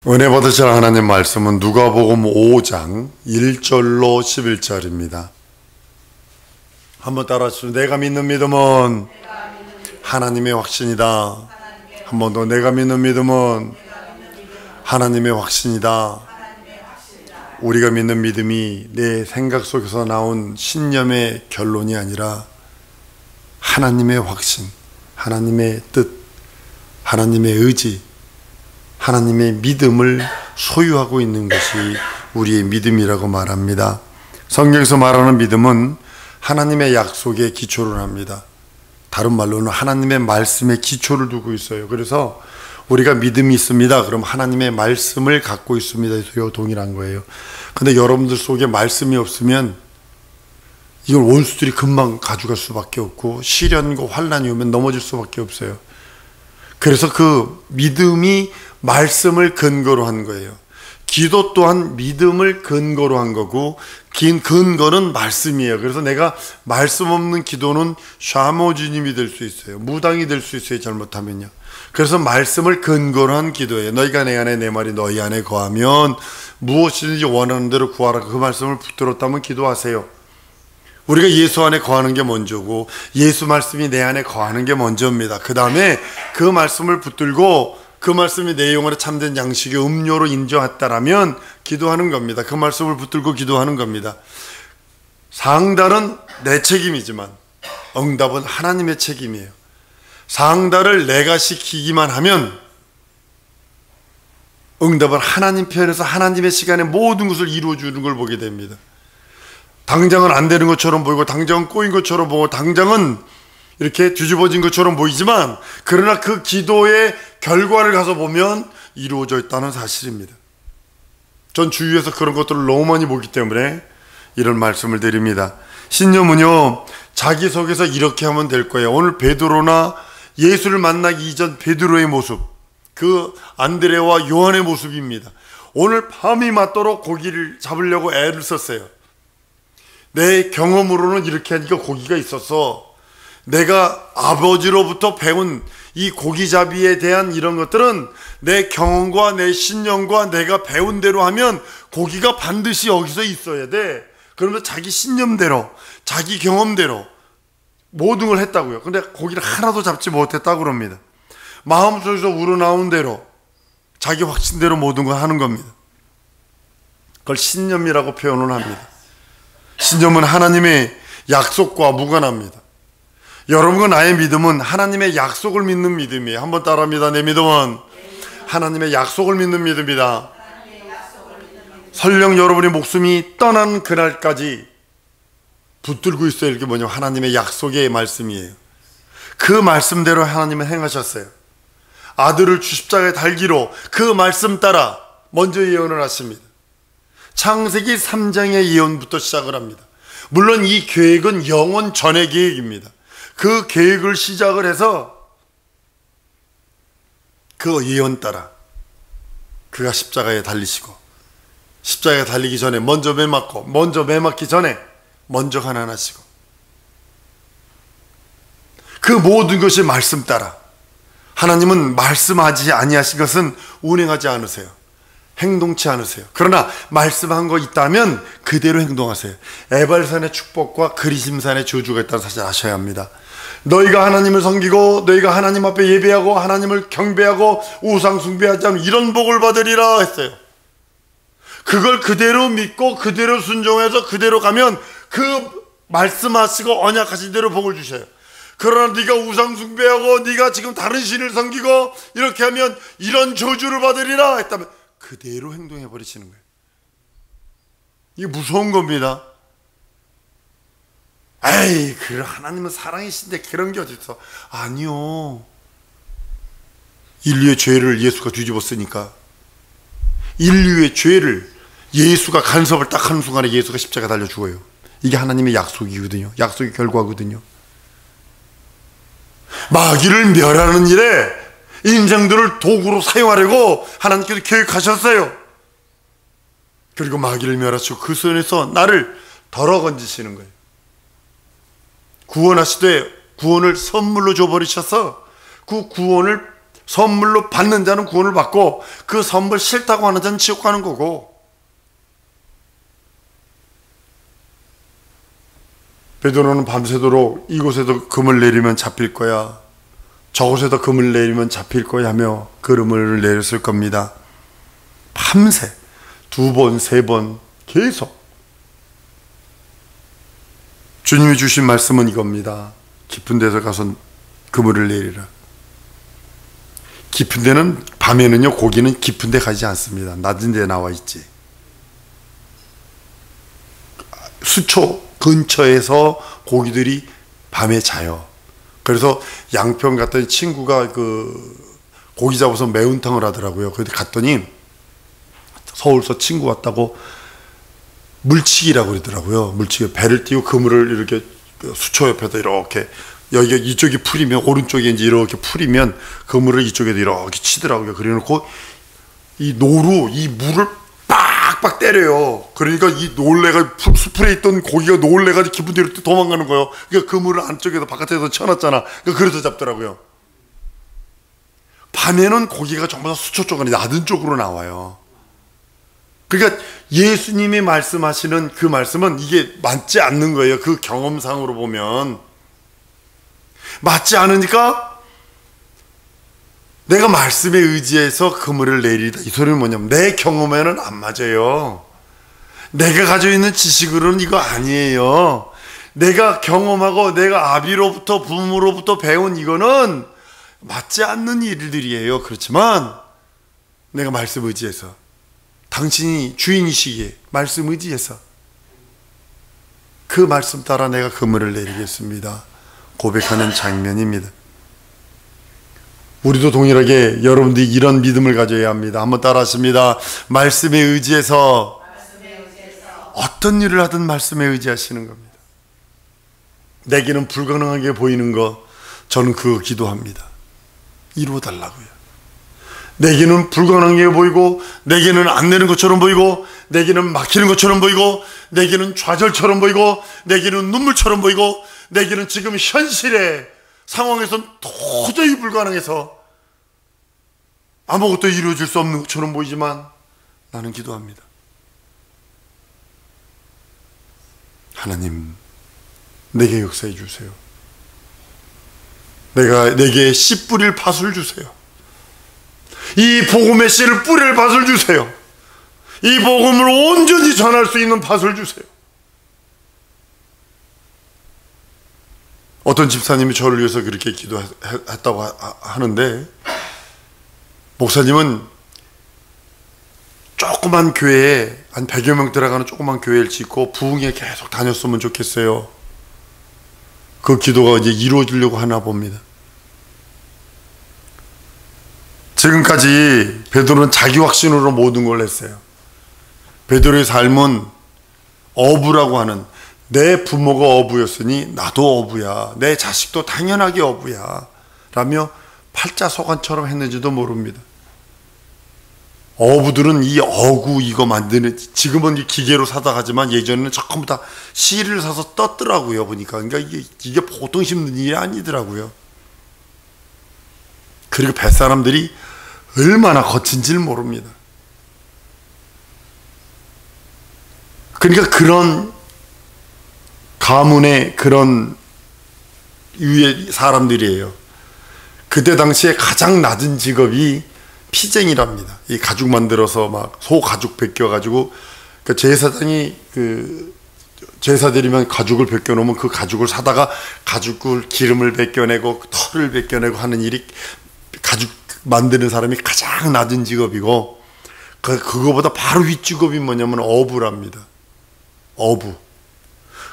은혜 받으실 하나님 말씀은 누가복음 5장 1절로 11절입니다. 한번 따라하시죠. 내가 믿는 믿음은 하나님의 확신이다. 한 번 더. 내가 믿는 믿음은 하나님의 확신이다. 우리가 믿는 믿음이 내 생각 속에서 나온 신념의 결론이 아니라 하나님의 확신, 하나님의 뜻, 하나님의 의지, 하나님의 믿음을 소유하고 있는 것이 우리의 믿음이라고 말합니다. 성경에서 말하는 믿음은 하나님의 약속에 기초를 합니다. 다른 말로는 하나님의 말씀에 기초를 두고 있어요. 그래서 우리가 믿음이 있습니다. 그럼 하나님의 말씀을 갖고 있습니다. 동일한 거예요. 근데 여러분들 속에 말씀이 없으면 이걸 원수들이 금방 가져갈 수밖에 없고 시련과 환난이 오면 넘어질 수밖에 없어요. 그래서 그 믿음이 말씀을 근거로 한 거예요. 기도 또한 믿음을 근거로 한 거고 긴 근거는 말씀이에요. 그래서 내가 말씀 없는 기도는 샤머주님이 될 수 있어요. 무당이 될 수 있어요. 잘못하면요. 그래서 말씀을 근거로 한 기도예요. 너희가 내 안에 내 말이 너희 안에 거하면 무엇이든지 원하는 대로 구하라. 그 말씀을 붙들었다면 기도하세요. 우리가 예수 안에 거하는 게 먼저고 예수 말씀이 내 안에 거하는 게 먼저입니다. 그 다음에 그 말씀을 붙들고 그 말씀이 내 영혼에 참된 양식의 음료로 인정했다라면 기도하는 겁니다. 그 말씀을 붙들고 기도하는 겁니다. 상달은 내 책임이지만 응답은 하나님의 책임이에요. 상달을 내가 시키기만 하면 응답은 하나님 편에서 하나님의 시간에 모든 것을 이루어주는 걸 보게 됩니다. 당장은 안 되는 것처럼 보이고 당장은 꼬인 것처럼 보고 당장은 이렇게 뒤집어진 것처럼 보이지만 그러나 그 기도의 결과를 가서 보면 이루어져 있다는 사실입니다. 전 주위에서 그런 것들을 너무 많이 보기 때문에 이런 말씀을 드립니다. 신념은요, 자기 속에서 이렇게 하면 될 거예요. 오늘 베드로나 예수를 만나기 이전 베드로의 모습, 그 안드레와 요한의 모습입니다. 오늘 밤이 맞도록 고기를 잡으려고 애를 썼어요. 내 경험으로는 이렇게 하니까 고기가 있어서 내가 아버지로부터 배운 이 고기잡이에 대한 이런 것들은 내 경험과 내 신념과 내가 배운 대로 하면 고기가 반드시 여기서 있어야 돼. 그러면 자기 신념대로 자기 경험대로 모든 걸 했다고요. 근데 고기를 하나도 잡지 못했다고 그럽니다. 마음속에서 우러나온 대로 자기 확신대로 모든 걸 하는 겁니다. 그걸 신념이라고 표현을 합니다. 신념은 하나님의 약속과 무관합니다. 여러분과 나의 믿음은 하나님의 약속을 믿는 믿음이에요. 한번 따라합니다. 내 믿음은 하나님의 약속을 믿는 믿음이다. 설령 여러분의 목숨이 떠난 그날까지 붙들고 있어야 할 게 뭐냐면 하나님의 약속의 말씀이에요. 그 말씀대로 하나님은 행하셨어요. 아들을 십자가에 달기로 그 말씀 따라 먼저 예언을 하십니다. 창세기 3장의 예언부터 시작을 합니다. 물론 이 계획은 영원 전의 계획입니다. 그 계획을 시작을 해서 그 예언 따라 그가 십자가에 달리시고 십자가에 달리기 전에 먼저 매 맞기 전에 먼저 가난하시고 그 모든 것이 말씀 따라 하나님은 말씀하지 아니하신 것은 운행하지 않으세요. 행동치 않으세요. 그러나 말씀한 거 있다면 그대로 행동하세요. 에발산의 축복과 그리심산의 저주가 있다는 사실 아셔야 합니다. 너희가 하나님을 섬기고 너희가 하나님 앞에 예배하고 하나님을 경배하고 우상 숭배하지 않으면 이런 복을 받으리라 했어요. 그걸 그대로 믿고 그대로 순종해서 그대로 가면 그 말씀하시고 언약하신 대로 복을 주셔요. 그러나 네가 우상 숭배하고 네가 지금 다른 신을 섬기고 이렇게 하면 이런 저주를 받으리라 했다면 그대로 행동해 버리시는 거예요. 이게 무서운 겁니다. 에이, 그 하나님은 사랑이신데 그런 게 어딨어. 아니요. 인류의 죄를 예수가 뒤집었으니까 인류의 죄를 예수가 간섭을 딱 하는 순간에 예수가 십자가 달려 죽어요. 이게 하나님의 약속이거든요. 약속의 결과거든요. 마귀를 멸하는 일에 인생들을 도구로 사용하려고 하나님께서 계획하셨어요. 그리고 마귀를 멸하시고 그 손에서 나를 덜어 건지시는 거예요. 구원하시되 구원을 선물로 줘버리셔서 그 구원을 선물로 받는 자는 구원을 받고 그 선물 싫다고 하는 자는 지옥 가는 거고. 베드로는 밤새도록 이곳에도 금을 내리면 잡힐 거야, 저곳에도 금을 내리면 잡힐 거야 하며 그름을 내렸을 겁니다. 밤새 2번, 3번 계속. 주님이 주신 말씀은 이겁니다. 깊은 데서 가서 그물을 내리라. 깊은 데는, 밤에는요, 고기는 깊은 데 가지 않습니다. 낮은 데에 나와 있지. 수초 근처에서 고기들이 밤에 자요. 그래서 양평 갔더니 친구가 고기 잡아서 매운탕을 하더라고요. 그런데 갔더니 서울서 친구 왔다고 물치기라고 그러더라고요. 물치기. 배를 띄고 그물을 이렇게 수초 옆에다 이렇게, 여기가 이쪽이 풀이면 오른쪽에 이제 이렇게 풀이면 그물을 이쪽에도 이렇게 치더라고요. 그래 놓고 이 노루, 이 물을 빡빡 때려요. 그러니까 이 놀래가, 수풀에 있던 고기가 놀래가지고 깊은 데로 도망가는 거예요. 그러니까 그물을 안쪽에서 바깥에서 쳐놨잖아. 그러니까 그래서 잡더라고요. 밤에는 고기가 전부 다 수초 쪽으로, 낮은 쪽으로 나와요. 그러니까 예수님이 말씀하시는 그 말씀은 이게 맞지 않는 거예요. 그 경험상으로 보면 맞지 않으니까 내가 말씀에 의지해서 그물을 내리다, 이 소리는 뭐냐면 내 경험에는 안 맞아요. 내가 가지고 있는 지식으로는 이거 아니에요. 내가 경험하고 내가 아비로부터 부모로부터 배운 이거는 맞지 않는 일들이에요. 그렇지만 내가 말씀 의지해서, 당신이 주인이시기에 말씀 의지해서 그 말씀 따라 내가 그물을 내리겠습니다 고백하는 장면입니다. 우리도 동일하게 여러분들이 이런 믿음을 가져야 합니다. 한번 따라 하십니다. 말씀에 의지해서 어떤 일을 하든 말씀에 의지하시는 겁니다. 내게는 불가능하게 보이는 거, 저는 그거 기도합니다. 이루어달라고요. 내게는 불가능해 보이고, 내게는 안 되는 것처럼 보이고, 내게는 막히는 것처럼 보이고, 내게는 좌절처럼 보이고, 내게는 눈물처럼 보이고, 내게는 지금 현실의 상황에선 도저히 불가능해서 아무것도 이루어질 수 없는 것처럼 보이지만 나는 기도합니다. 하나님, 내게 역사해 주세요. 내게 씨 뿌릴 밭을 주세요. 이 복음의 씨를 뿌릴 밭을 주세요. 이 복음을 온전히 전할 수 있는 밭을 주세요. 어떤 집사님이 저를 위해서 그렇게 기도했다고 하는데, 목사님은 조그만 교회에 한 100여 명 들어가는 조그만 교회를 짓고 부흥에 계속 다녔으면 좋겠어요. 그 기도가 이제 이루어지려고 하나 봅니다. 지금까지 베드로는 자기 확신으로 모든 걸 했어요. 베드로의 삶은 어부라고 하는, 내 부모가 어부였으니 나도 어부야, 내 자식도 당연하게 어부야 라며 팔자소관처럼 했는지도 모릅니다. 어부들은 이 어구 이거 만드는, 지금은 기계로 사다 가지만 예전에는 전부 다 실을 사서 떴더라고요. 보니까. 그러니까 이게 보통 힘든 일이 아니더라고요. 그리고 뱃사람들이 얼마나 거친지를 모릅니다. 그러니까 그런 가문의 그런 유의 사람들이에요. 그때 당시에 가장 낮은 직업이 피쟁이랍니다. 이 가죽 만들어서 막 소 가죽 벗겨가지고, 그 제사장이 제사 드리면 가죽을 벗겨놓으면 그 가죽을 사다가 가죽을 기름을 벗겨내고 털을 벗겨내고 하는 일이, 가죽 만드는 사람이 가장 낮은 직업이고, 그거보다 바로 윗직업이 뭐냐면 어부랍니다. 어부.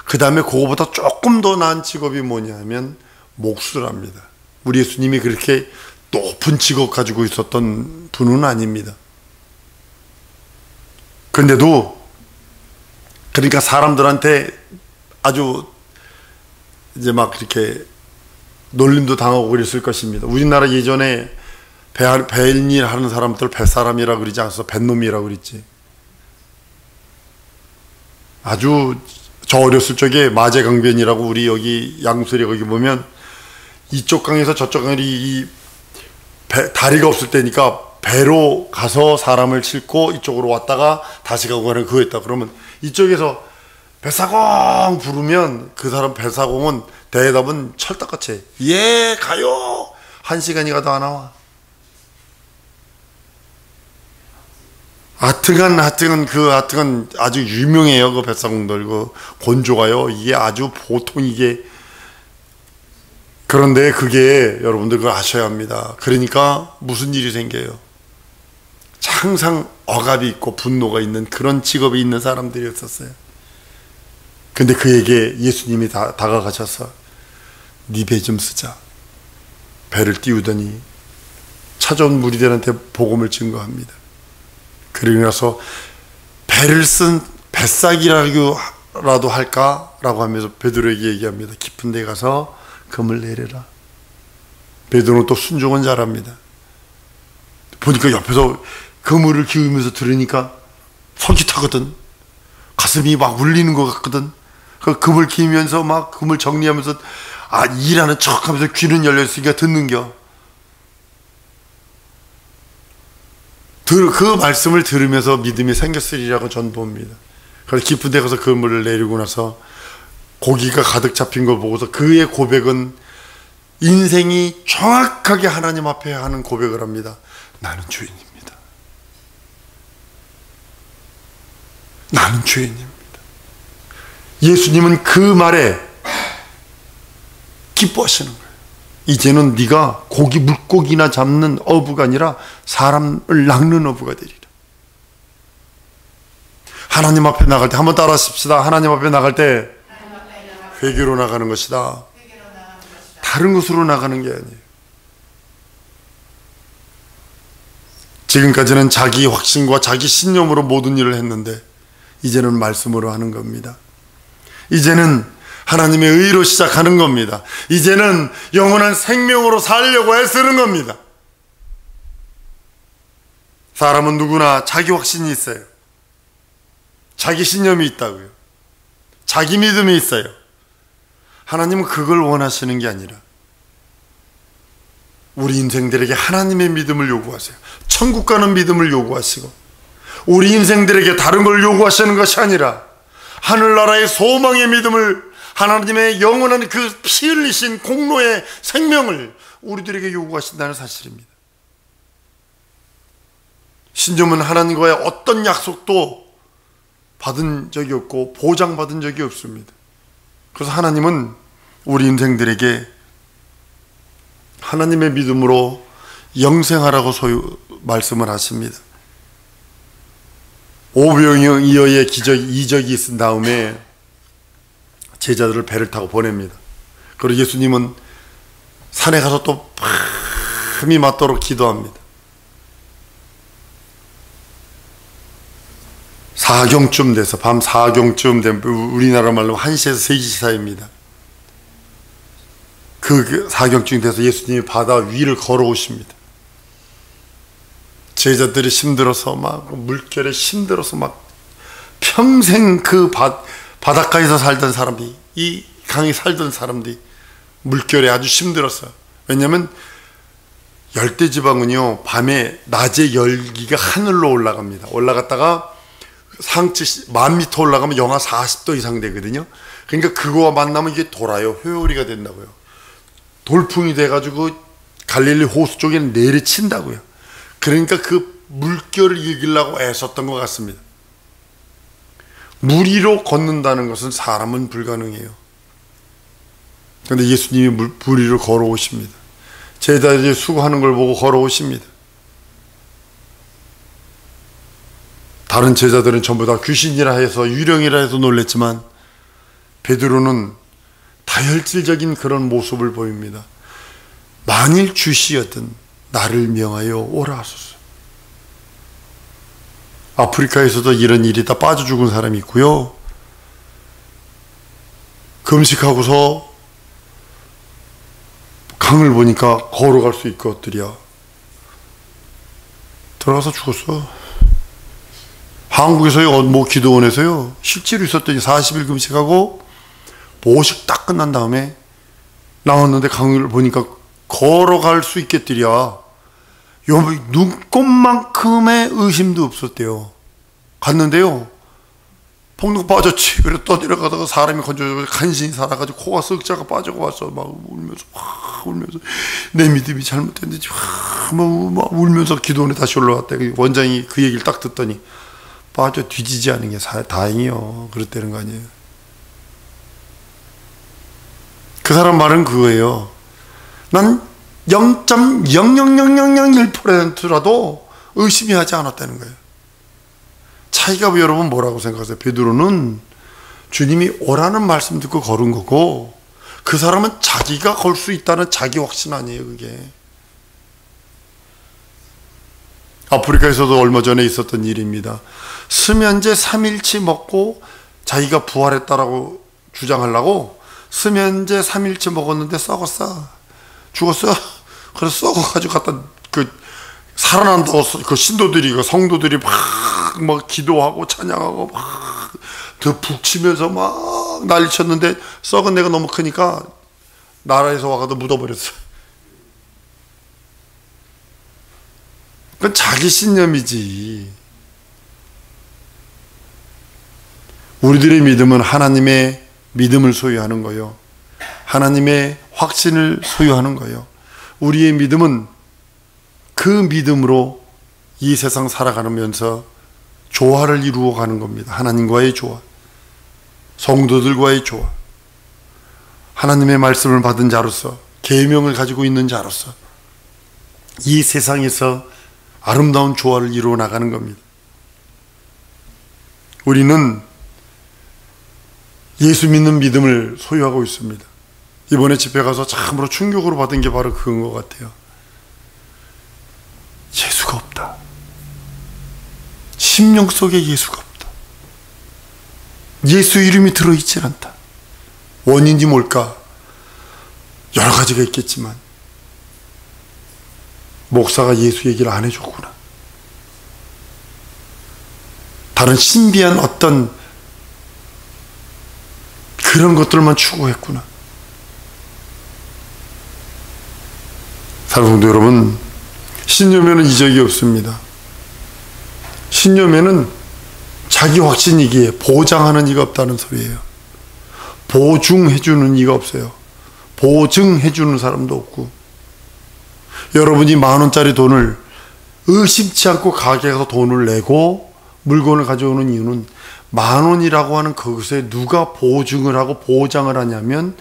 그 다음에 그거보다 조금 더 나은 직업이 뭐냐면 목수랍니다. 우리 예수님이 그렇게 높은 직업 가지고 있었던 분은 아닙니다. 그런데도, 그러니까 사람들한테 아주 이제 막 이렇게 놀림도 당하고 그랬을 것입니다. 우리나라 예전에 뱃일 하는 사람들 뱃사람이라고 그러지 않았어? 뱃놈이라고 그랬지. 아주, 저 어렸을 적에 마제강변이라고, 우리 여기 양수리 거기 보면 이쪽 강에서 저쪽 강이 다리가 없을 때니까 배로 가서 사람을 싣고 이쪽으로 왔다가 다시 가고 가는 그거였다. 그러면 이쪽에서 배사공 부르면 그 사람 배사공은 대답은 철떡같이 예 가요. 1시간이 가도 안 나와. 하여튼 아주 유명해요. 그 배사공들 그 곤조가요. 이게 아주 보통 이게 그런데 그게 여러분들 그걸 아셔야 합니다. 그러니까 무슨 일이 생겨요? 항상 억압이 있고 분노가 있는 그런 직업이 있는 사람들이었었어요. 근데 그에게 예수님이 다가가셔서 네 배 좀 쓰자. 배를 띄우더니 찾아온 무리들한테 복음을 증거합니다. 그러고 나서 배를 쓴 뱃삭이라도 할까라고 하면서 베드로에게 얘기합니다. 깊은 데 가서 금을 내려라. 베드로는 또 순종은 잘합니다. 보니까 옆에서 그물을 기울이면서 들으니까 솔깃하거든. 가슴이 막 울리는 것 같거든. 그 금을 기면서 막 금을 정리하면서 일하는 척하면서 귀는 열려 있으니까 듣는겨. 그 말씀을 들으면서 믿음이 생겼으리라고 전 봅니다. 그래서 깊은 데 가서 그물을 내리고 나서 고기가 가득 잡힌 걸 보고서 그의 고백은 인생이 정확하게 하나님 앞에 하는 고백을 합니다. 나는 죄인입니다. 나는 죄인입니다. 예수님은 그 말에 기뻐하시는 거예요. 이제는 네가 물고기나 잡는 어부가 아니라 사람을 낚는 어부가 되리라. 하나님 앞에 나갈 때 한번 따라 하십시다. 하나님 앞에 나갈 때 회개로 나가는 것이다. 다른 곳으로 나가는 게 아니에요. 지금까지는 자기 확신과 자기 신념으로 모든 일을 했는데 이제는 말씀으로 하는 겁니다. 이제는 하나님의 의로 시작하는 겁니다. 이제는 영원한 생명으로 살려고 애쓰는 겁니다. 사람은 누구나 자기 확신이 있어요. 자기 신념이 있다고요. 자기 믿음이 있어요. 하나님은 그걸 원하시는 게 아니라 우리 인생들에게 하나님의 믿음을 요구하세요. 천국 가는 믿음을 요구하시고 우리 인생들에게 다른 걸 요구하시는 것이 아니라 하늘나라의 소망의 믿음을 하나님의 영원한 그 피 흘리신 공로의 생명을 우리들에게 요구하신다는 사실입니다. 신점은 하나님과의 어떤 약속도 받은 적이 없고 보장받은 적이 없습니다. 그래서 하나님은 우리 인생들에게 하나님의 믿음으로 영생하라고 말씀을 하십니다. 오병이어의 이적이 있은 다음에 제자들을 배를 타고 보냅니다. 그리고 예수님은 산에 가서 또 밤이 맞도록 기도합니다. 사경쯤 돼서 밤 4경쯤 되면 우리나라 말로 1시에서 3시 사이입니다. 그 4경쯤 돼서 예수님이 바다 위를 걸어오십니다. 제자들이 힘들어서 막 물결에 힘들어서 막 평생 그 바닷가에서 살던 사람이 이 강에 살던 사람들이 물결에 아주 힘들었어요. 왜냐하면 열대지방은요 밤에 낮에 열기가 하늘로 올라갑니다. 올라갔다가 상치 10,000m 올라가면 영하 40도 이상 되거든요. 그러니까 그거와 만나면 이게 돌아요. 회오리가 된다고요. 돌풍이 돼가지고 갈릴리 호수 쪽에 내리친다고요. 그러니까 그 물결을 이기려고 애썼던 것 같습니다. 물 위로 걷는다는 것은 사람은 불가능해요. 그런데 예수님이 물 위로 걸어오십니다. 제자들이 수고하는 걸 보고 걸어오십니다. 다른 제자들은 전부 다 귀신이라 해서 유령이라 해서 놀랬지만 베드로는 다혈질적인 그런 모습을 보입니다. 만일 주시여든 나를 명하여 오라 하소서. 아프리카에서도 이런 일이 다 빠져 죽은 사람이 있고요. 금식하고서 강을 보니까 걸어갈 수 있고 엎드려 들어가서 죽었어. 한국에서요, 뭐 기도원에서요, 실제로 있었더니 40일 금식하고 모식 딱 끝난 다음에 나왔는데 강을 보니까 걸어갈 수 있겠더랴. 요 눈곱만큼의 의심도 없었대요. 갔는데요, 폭력 빠졌지. 그래 떠내려가다가 사람이 건져서 간신히 살아가지고 코가 쓱자가 빠져고 왔어. 막 울면서 내 믿음이 잘못됐는지 막 울면서 기도원에 다시 올라왔대. 원장이 그 얘기를 딱 듣더니 빠져 뒤지지 않은 게 다행이요. 그랬다는 거 아니에요. 그 사람 말은 그거예요. 난 0.00001%라도 의심이 하지 않았다는 거예요. 차이가 여러분 뭐라고 생각하세요? 베드로는 주님이 오라는 말씀 듣고 걸은 거고, 그 사람은 자기가 걸 수 있다는 자기 확신 아니에요, 그게. 아프리카에서도 얼마 전에 있었던 일입니다. 수면제 3일치 먹고 자기가 부활했다라고 주장하려고 수면제 3일치 먹었는데 썩었어. 죽었어. 그래서 썩어가지고 갖다 살아난다고 그 신도들이, 그 성도들이 막 기도하고 찬양하고 막 더 북치면서 막 난리 쳤는데 썩은 내가 너무 크니까 나라에서 와가지고 묻어버렸어. 그건 자기 신념이지. 우리들의 믿음은 하나님의 믿음을 소유하는 거요, 하나님의 확신을 소유하는 거요. 우리의 믿음은 그 믿음으로 이 세상 살아가면서 조화를 이루어가는 겁니다. 하나님과의 조화, 성도들과의 조화, 하나님의 말씀을 받은 자로서, 계명을 가지고 있는 자로서 이 세상에서 아름다운 조화를 이루어 나가는 겁니다. 우리는 예수 믿는 믿음을 소유하고 있습니다. 이번에 집회 가서 참으로 충격으로 받은 게 바로 그건 것 같아요. 예수가 없다. 심령 속에 예수가 없다. 예수 이름이 들어있지 않다. 원인이 뭘까? 여러 가지가 있겠지만 목사가 예수 얘기를 안 해줬구나. 다른 신비한 어떤 그런 것들만 추구했구나. 사랑하는 성도 여러분, 신념에는 이적이 없습니다. 신념에는 자기 확신이기에 보장하는 이가 없다는 소리예요. 보증해주는 이가 없어요. 보증해주는 사람도 없고, 여러분이 10,000원짜리 돈을 의심치 않고 가게에 가서 돈을 내고 물건을 가져오는 이유는 10,000원이라고 하는 그것에 누가 보증을 하고 보장을 하냐면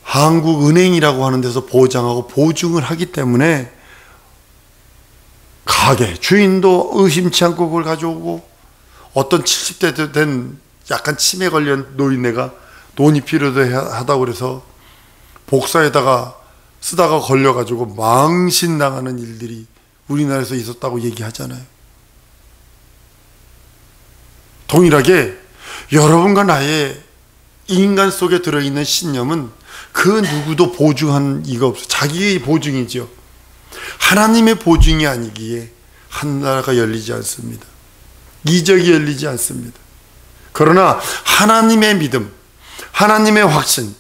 한국은행이라고 하는 데서 보장하고 보증을 하기 때문에 가게 주인도 의심치 않고 그걸 가져오고, 어떤 70대 된 약간 치매 걸린 노인네가 돈이 필요하다고 그래서 복사에다가 쓰다가 걸려가지고 망신당하는 일들이 우리나라에서 있었다고 얘기하잖아요. 동일하게 여러분과 나의 인간 속에 들어있는 신념은 그 누구도 보증한 이가 없어요. 자기의 보증이죠. 하나님의 보증이 아니기에 하나가 열리지 않습니다. 이적이 열리지 않습니다. 그러나 하나님의 믿음, 하나님의 확신,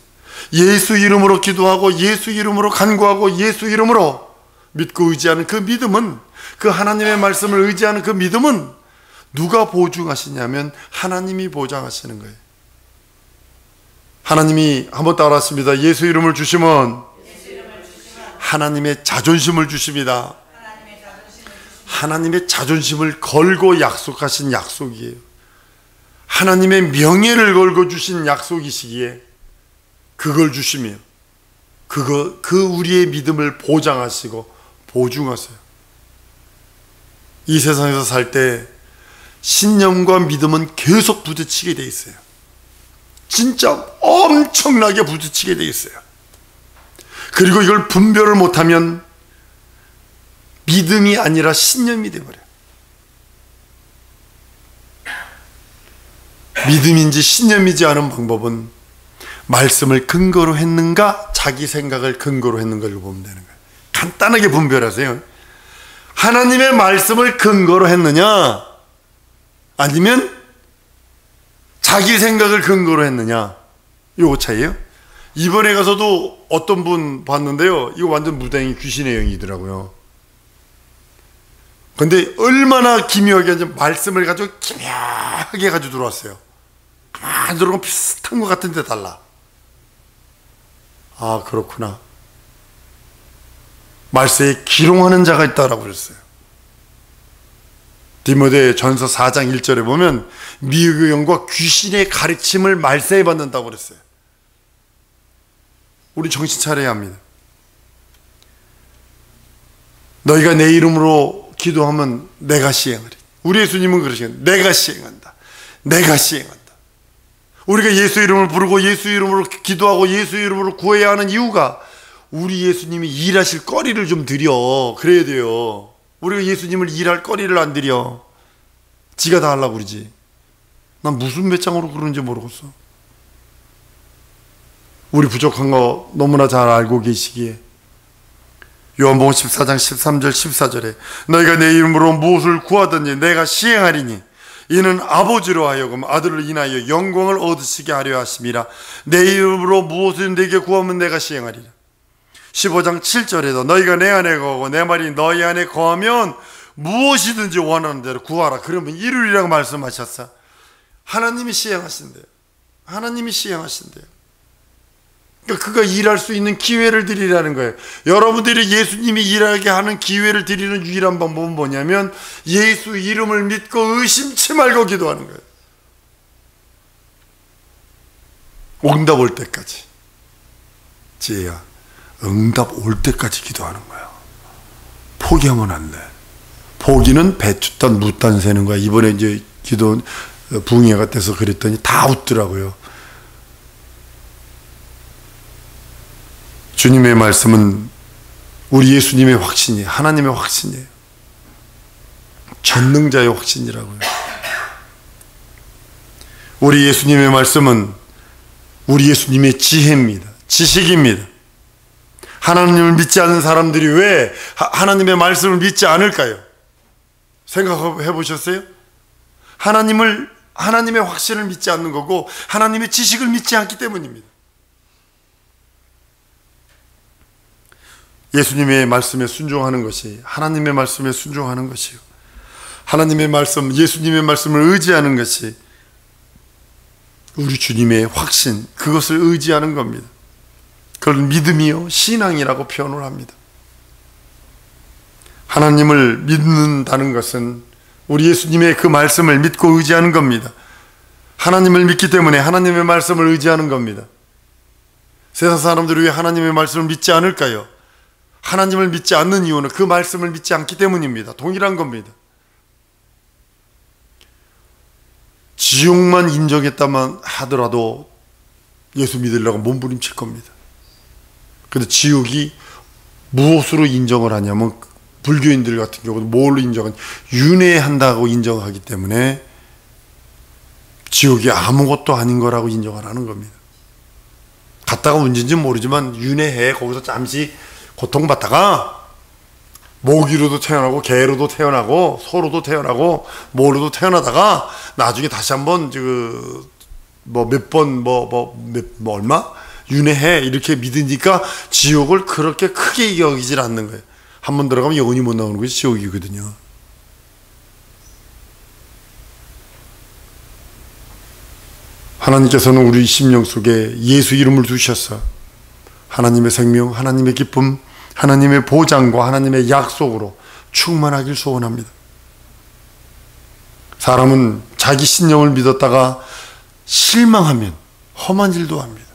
예수 이름으로 기도하고 예수 이름으로 간구하고 예수 이름으로 믿고 의지하는 그 믿음은, 그 하나님의 말씀을 의지하는 그 믿음은 누가 보증하시냐면 하나님이 보장하시는 거예요. 하나님이 한번 따라했습니다. 예수 이름을 주시면 하나님의 자존심을 주십니다. 하나님의 자존심을 걸고 약속하신 약속이에요. 하나님의 명예를 걸고 주신 약속이시기에 그걸 주시며 그 우리의 믿음을 보장하시고 보증하세요. 이 세상에서 살 때 신념과 믿음은 계속 부딪히게 돼 있어요. 진짜 엄청나게 부딪히게 돼 있어요. 그리고 이걸 분별을 못하면 믿음이 아니라 신념이 되어버려요. 믿음인지 신념이지 않은 방법은 말씀을 근거로 했는가, 자기 생각을 근거로 했는가를 보면 되는 거예요. 간단하게 분별하세요. 하나님의 말씀을 근거로 했느냐, 아니면 자기 생각을 근거로 했느냐, 요거 차이예요. 이번에 가서도 어떤 분 봤는데요, 이거 완전 무당이 귀신의 영이더라고요. 근데 얼마나 기묘하게 이제 말씀을 가지고 기묘하게 가지고 들어왔어요. 가만히 들어보면 비슷한 것 같은데 달라. 아, 그렇구나. 말세에 기롱하는 자가 있다라고 그랬어요. 디모데 전서 4장 1절에 보면 미혹의 영과 귀신의 가르침을 말세에 받는다고 그랬어요. 우리 정신 차려야 합니다. 너희가 내 이름으로 기도하면 내가 시행하리. 우리 예수님은 그러시거든요. 내가 시행한다. 내가 시행한다. 우리가 예수 이름을 부르고 예수 이름으로 기도하고 예수 이름으로 구해야 하는 이유가 우리 예수님이 일하실 거리를 좀 드려. 그래야 돼요. 우리가 예수님을 일할 거리를 안 드려. 지가 다 하려고 그러지. 난 무슨 배짱으로 그러는지 모르겠어. 우리 부족한 거 너무나 잘 알고 계시기에 요한복음 14장 13절 14절에 너희가 내 이름으로 무엇을 구하든지 내가 시행하리니 이는 아버지로 하여금 아들을 인하여 영광을 얻으시게 하려 하심이라. 내 이름으로 무엇을 내게 구하면 내가 시행하리라. 15장 7절에도 너희가 내 안에 거하고 내 말이 너희 안에 거하면 무엇이든지 원하는 대로 구하라. 그러면 이루리라고 말씀하셨어. 하나님이 시행하신대요. 하나님이 시행하신대요. 그러니까 그가 일할 수 있는 기회를 드리라는 거예요. 여러분들이 예수님이 일하게 하는 기회를 드리는 유일한 방법은 뭐냐면 예수 이름을 믿고 의심치 말고 기도하는 거예요. 응답 올 때까지. 지혜야, 응답 올 때까지 기도하는 거야. 포기하면 안 돼. 포기는 배추단 무단 세는 거야. 이번에 이제 기도 붕괴가 돼서 그랬더니 다 웃더라고요. 주님의 말씀은 우리 예수님의 확신이에요. 하나님의 확신이에요. 전능자의 확신이라고요. 우리 예수님의 말씀은 우리 예수님의 지혜입니다. 지식입니다. 하나님을 믿지 않는 사람들이 왜 하나님의 말씀을 믿지 않을까요? 생각해 보셨어요? 하나님의 확신을 믿지 않는 거고 하나님의 지식을 믿지 않기 때문입니다. 예수님의 말씀에 순종하는 것이 하나님의 말씀에 순종하는 것이요. 하나님의 말씀, 예수님의 말씀을 의지하는 것이 우리 주님의 확신, 그것을 의지하는 겁니다. 그걸 믿음이요, 신앙이라고 표현을 합니다. 하나님을 믿는다는 것은 우리 예수님의 그 말씀을 믿고 의지하는 겁니다. 하나님을 믿기 때문에 하나님의 말씀을 의지하는 겁니다. 세상 사람들이 왜 하나님의 말씀을 믿지 않을까요? 하나님을 믿지 않는 이유는 그 말씀을 믿지 않기 때문입니다. 동일한 겁니다. 지옥만 인정했다만 하더라도 예수 믿으려고 몸부림칠 겁니다. 그런데 지옥이 무엇으로 인정을 하냐면 불교인들 같은 경우는 뭘로 인정은 윤회한다고 인정하기 때문에 지옥이 아무것도 아닌 거라고 인정을 하는 겁니다. 갔다가 언제인지 모르지만 윤회해 거기서 잠시 고통받다가 모기로도 태어나고 개로도 태어나고 소로도 태어나고 모로도 태어나다가 나중에 다시 한번 얼마 윤회해 이렇게 믿으니까 지옥을 그렇게 크게 여기질 않는 거예요. 한번 들어가면 영원히 못 나오는 것이 지옥이거든요. 하나님께서는 우리 심령 속에 예수 이름을 두셨어. 하나님의 생명, 하나님의 기쁨, 하나님의 보장과 하나님의 약속으로 충만하길 소원합니다. 사람은 자기 신념을 믿었다가 실망하면 험한 일도 합니다.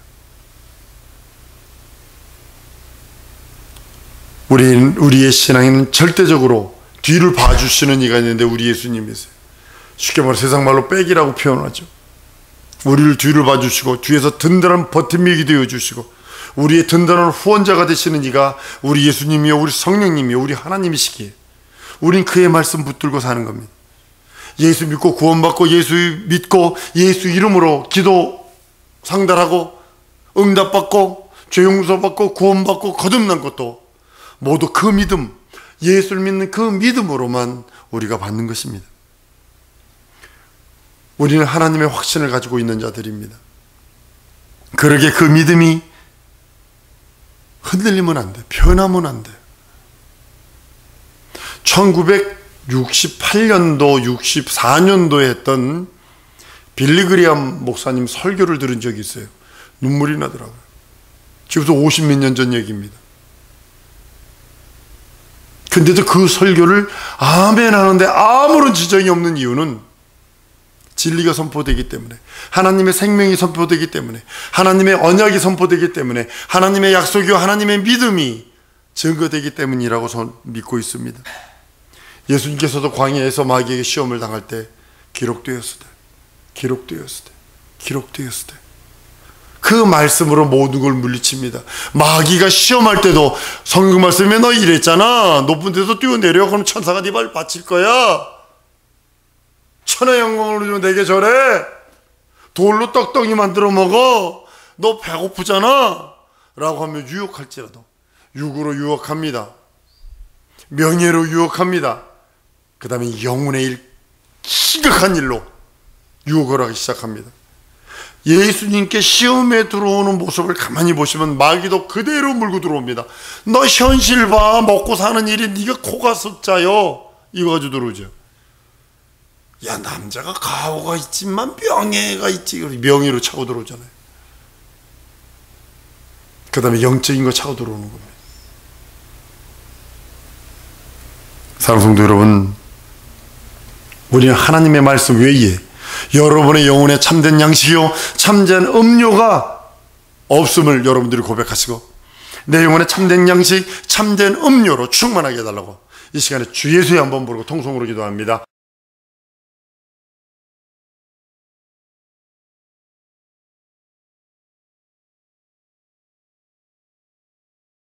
우리의 신앙에는 절대적으로 뒤를 봐주시는 이가 있는데 우리 예수님이세요. 쉽게 말해 세상 말로 백이라고 표현하죠. 우리를 뒤를 봐주시고 뒤에서 든든한 버팀목이 되어주시고 우리의 든든한 후원자가 되시는 이가 우리 예수님이요, 우리 성령님이요, 우리 하나님이시기에 우린 그의 말씀 붙들고 사는 겁니다. 예수 믿고 구원받고 예수 믿고 예수 이름으로 기도 상달하고 응답받고 죄 용서받고 구원받고 거듭난 것도 모두 그 믿음, 예수를 믿는 그 믿음으로만 우리가 받는 것입니다. 우리는 하나님의 확신을 가지고 있는 자들입니다. 그러게 그 믿음이 흔들리면 안 돼. 변하면 안 돼. 68년도, 64년도에 했던 빌리그리암 목사님 설교를 들은 적이 있어요. 눈물이 나더라고요. 지금부터 50몇 년 전 얘기입니다. 근데도 그 설교를 아멘 하는데 아무런 지장이 없는 이유는 진리가 선포되기 때문에, 하나님의 생명이 선포되기 때문에, 하나님의 언약이 선포되기 때문에, 하나님의 약속이와 하나님의 믿음이 증거되기 때문이라고 저는 믿고 있습니다. 예수님께서도 광야에서 마귀에게 시험을 당할 때 기록되었으되 그 말씀으로 모든 걸 물리칩니다. 마귀가 시험할 때도 성경 말씀에 너 이랬잖아, 높은 데서 뛰어내려, 그럼 천사가 네 발 받칠 거야, 천의 영광을 주면 내게 절해, 돌로 떡덩이 만들어 먹어, 너 배고프잖아 라고 하며 유혹할지라도 육으로 유혹합니다. 명예로 유혹합니다. 그 다음에 영혼의 일, 심각한 일로 유혹을 하기 시작합니다. 예수님께 시험에 들어오는 모습을 가만히 보시면 마귀도 그대로 물고 들어옵니다. 너 현실 봐, 먹고 사는 일이 네가 코가 숫자요, 이거 가지고 들어오죠. 야, 남자가 가오가 있지만 명예가 있지, 명예로 차고 들어오잖아요. 그 다음에 영적인 거 차고 들어오는 겁니다. 사랑하는 성도 여러분, 우리는 하나님의 말씀 외에 여러분의 영혼에 참된 양식이요 참된 음료가 없음을 여러분들이 고백하시고, 내 영혼에 참된 양식, 참된 음료로 충만하게 해달라고 이 시간에 주 예수의 한번 부르고 통성으로 기도합니다.